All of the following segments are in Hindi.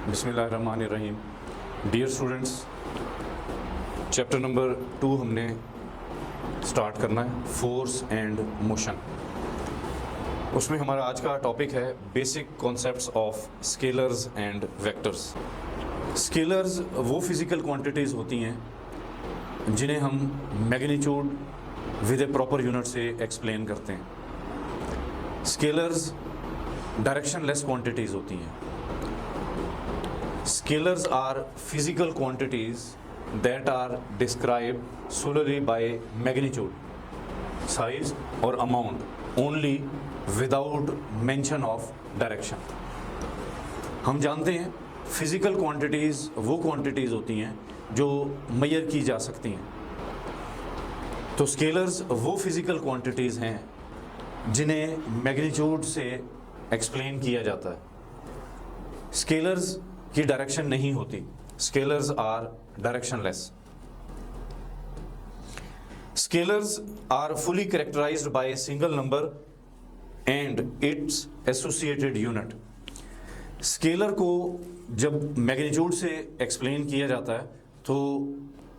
बिस्मिल्लाहिर्रहमानिर्रहीम। डियर स्टूडेंट्स, चैप्टर नंबर 2 हमने स्टार्ट करना है, फोर्स एंड मोशन। उसमें हमारा आज का टॉपिक है basic concepts of scalars and vectors. Scalars वो फिज़िकल क्वांटिटीज़ होती हैं जिन्हें हम magnitude with a proper unit से एक्सप्लेन करते हैं। स्केलर्स डायरेक्शनलेस क्वांटिटीज़ होती हैं। Scalars are physical quantities that are described solely by magnitude, size or amount only without mention of direction। हम जानते हैं फिजिकल क्वांटिटीज़ वो क्वांटिटीज़ होती हैं जो मेजर की जा सकती हैं। तो स्केलर्स वो फिजिकल क्वांटिटीज़ हैं जिन्हें मैग्नीट्यूड से एक्सप्लेन किया जाता है। स्केलर्स की डायरेक्शन नहीं होती। Scalars are directionless. Scalars are fully characterized by a single number and its associated unit. Scalar को जब मैग्नीट्यूड से एक्सप्लेन किया जाता है तो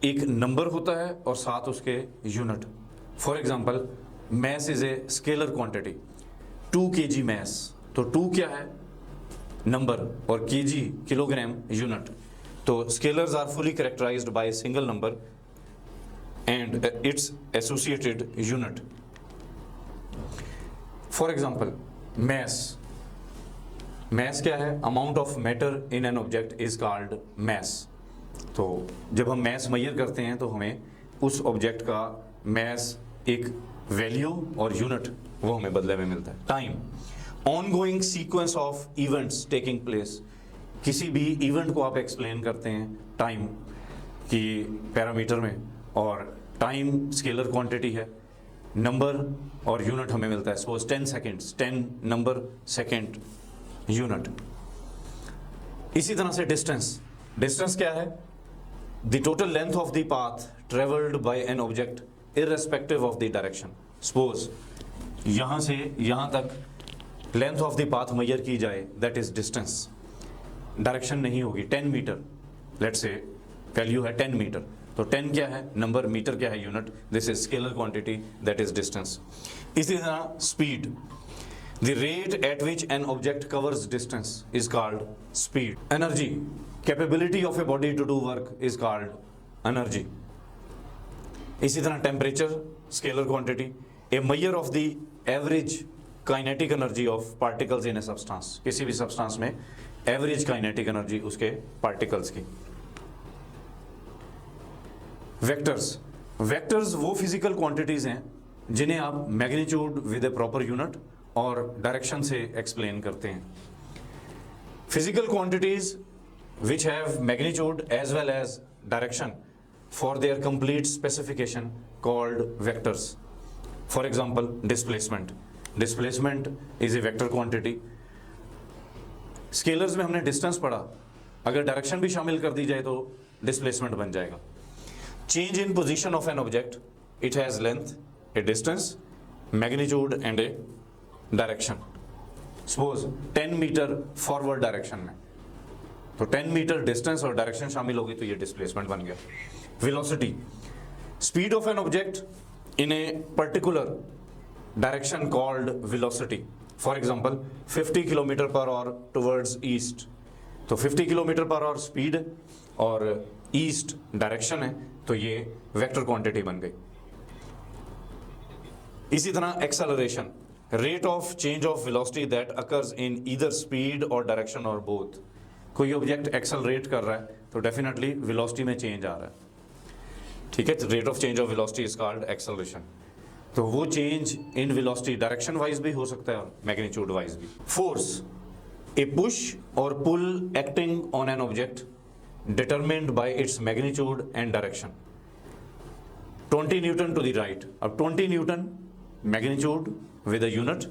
एक नंबर होता है और साथ उसके unit. For example, mass is a scalar quantity, 2 kg mass. तो 2 क्या है? नंबर, और केजी किलोग्राम यूनिट। तो scalars are fully characterized by a single number and its associated unit. For example, mass. Mass क्या है? Amount of matter in an object is called mass. तो जब हम मैस मेजर करते हैं तो हमें उस ऑब्जेक्ट का मैस एक वैल्यू और यूनिट वो हमें बदले में मिलता है। Time, ongoing sequence of events taking place. किसी भी इवेंट को आप एक्सप्लेन करते हैं टाइम की पैरामीटर में, और टाइम स्केलर क्वांटिटी है। नंबर और यूनिट हमें मिलता है। Suppose 10 seconds, 10 number, second unit. इसी तरह से डिस्टेंस। डिस्टेंस क्या है? The total length of the path travelled by an object irrespective of the direction. Suppose यहां से यहां तक length of the path measure की जाए, दैट इज डिस्टेंस। डायरेक्शन नहीं होगी। 10 मीटर, लेट्स से वैल्यू है 10 मीटर। तो 10 क्या है? नंबर, मीटर क्या है? Unit. This is scalar quantity, that is distance. इसी तरह speed, the rate at which an object covers distance is called speed. Energy, capability of a body to do work is called energy. इसी तरह temperature, scalar quantity, a measure of the average kinetic energy of particles in a substance. किसी भी सब्सटेंस में एवरेज काइनेटिक एनर्जी उसके पार्टिकल्स की। वेक्टर्स। वेक्टर्स वो फिजिकल क्वांटिटीज हैं जिन्हें आप magnitude with a proper unit और डायरेक्शन से एक्सप्लेन करते हैं। Physical quantities which have magnitude as well as direction for their complete specification called vectors. For example, displacement. Displacement is a vector quantity. Scalars में हमने डिस्टेंस पढ़ा, अगर डायरेक्शन भी शामिल कर दी जाए तो डिस्प्लेसमेंट बन जाएगा। Change in position of an object, it has length, a distance, magnitude and a direction. Suppose 10 metre forward direction में, तो 10 मीटर डिस्टेंस और डायरेक्शन शामिल होगी तो ये डिस्प्लेसमेंट बन गया। Velocity, speed of an object in a particular direction called velocity. For example, 50 km per hour towards east. तो 50 km per hour speed और east direction है, तो ये वेक्टर क्वांटिटी बन गई। इसी तरह acceleration, rate of change of velocity that occurs in either speed or direction or both। कोई ऑब्जेक्ट एक्सेलरेट कर रहा है तो डेफिनेटली वेलोसिटी में चेंज आ रहा है, ठीक है। तो rate of change of velocity is called acceleration. तो वो change in velocity direction wise भी हो सकता है और मैग्नीट्यूड वाइज भी। फोर्स, ए पुश और pull acting on an object determined by its magnitude and direction. 20 newton to the right. अब 20 newton magnitude with a unit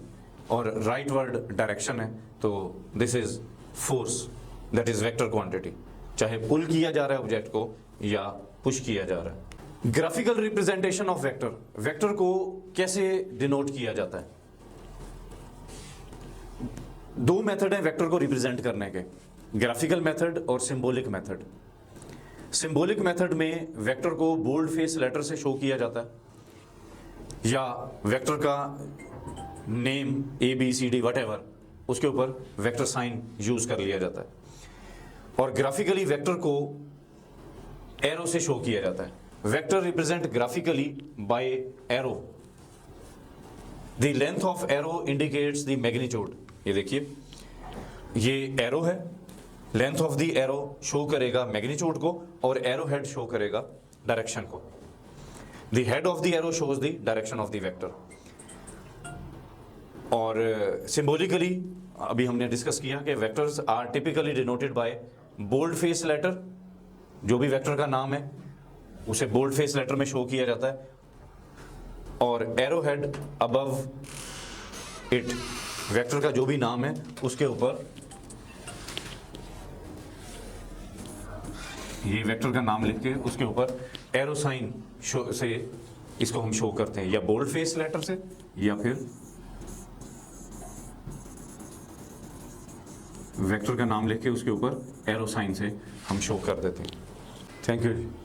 और राइट वर्ड डायरेक्शन है, तो this is force, that is vector quantity. चाहे पुल किया जा रहा है ऑब्जेक्ट को या पुश किया जा रहा है। Graphical representation of vector. Vector को कैसे डिनोट किया जाता है? दो मेथड है वेक्टर को रिप्रेजेंट करने के। ग्राफिकल मेथड और सिंबॉलिक मेथड। सिंबॉलिक मेथड में वेक्टर को बोल्ड फेस लेटर से शो किया जाता है या वेक्टर का नेम ABCD वट उसके ऊपर वेक्टर साइन यूज कर लिया जाता है। और ग्राफिकली वेक्टर को एरो से शो किया जाता है। Vector represent graphically by arrow. The length of arrow indicates the magnitude. ये देखिए, ये एरो है, length of the arrow show करेगा मैग्नीट्यूड को और एरो हेड शो करेगा डायरेक्शन को। The head of the arrow shows the direction of the vector. और सिंबॉलिकली अभी हमने डिस्कस किया कि vectors are typically denoted by bold face letter. जो भी वेक्टर का नाम है उसे बोल्ड फेस लेटर में शो किया जाता है और arrow head above it, vector का जो भी नाम है उसके ऊपर ये वेक्टर का नाम लिख के उसके ऊपर एरो साइन से इसको हम शो करते हैं, या बोल्ड फेस लेटर से या फिर वेक्टर का नाम लिख के उसके ऊपर एरो साइन से हम शो कर देते हैं। Thank you.